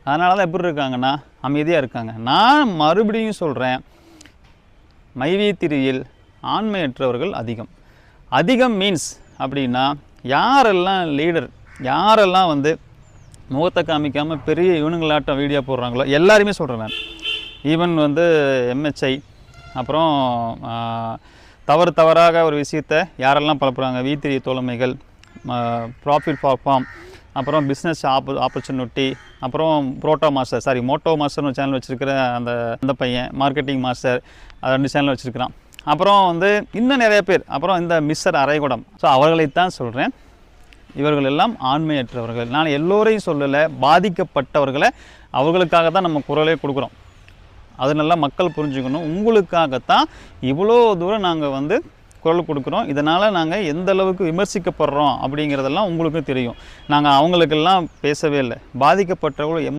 அதனால தான் எப்படி இருக்காங்கன்னா அமைதியாக இருக்காங்க. நான் மறுபடியும் சொல்கிறேன், மைவி3யில் ஆண்மையற்றவர்கள் அதிகம். அதிகம் மீன்ஸ் அப்படின்னா யாரெல்லாம் லீடர், யாரெல்லாம் வந்து முகத்தை காமிக்காமல் பெரிய இவனுங்களாட்டம் வீடியோ போடுறாங்களோ எல்லாருமே சொல்கிறேன் நான். ஈவன் வந்து எம்ஹெச்ஐ, அப்புறம் தவறாக ஒரு விஷயத்தை யாரெல்லாம் பரப்புகிறாங்க, வி3 தோழமைகள், ப்ராஃபிட் ஃபார் ஃபார்ம், அப்புறம் பிஸ்னஸ் ஆப்பர்ச்சுனிட்டி, அப்புறம் மோட்டோ மாஸ்டர்னு ஒரு சேனல் வச்சுருக்கிற அந்த பையன், மார்க்கெட்டிங் மாஸ்டர், அது 2 சேனல் வச்சுருக்கிறான். அப்புறம் வந்து இன்னும் நிறைய பேர், அப்புறம் இந்த மிஸ்டர் அரைகுடம். ஸோ அவர்களைத்தான் சொல்கிறேன், இவர்கள் எல்லாம் ஆண்மையற்றவர்கள். நான் எல்லோரையும் சொல்லலை, பாதிக்கப்பட்டவர்களை, அவர்களுக்காக தான் நம்ம குரலே கொடுக்குறோம். அது நல்லா மக்கள் புரிஞ்சுக்கணும். உங்களுக்காகத்தான் இவ்வளோ தூரம் நாங்கள் வந்து குரல் கொடுக்குறோம். இதனால் நாங்கள் எந்த அளவுக்கு விமர்சிக்கப்படுறோம் அப்படிங்கிறதெல்லாம் உங்களுக்கும் தெரியும். நாங்கள் அவங்களுக்கெல்லாம் பேசவே இல்லை. பாதிக்கப்பட்டவர்கள்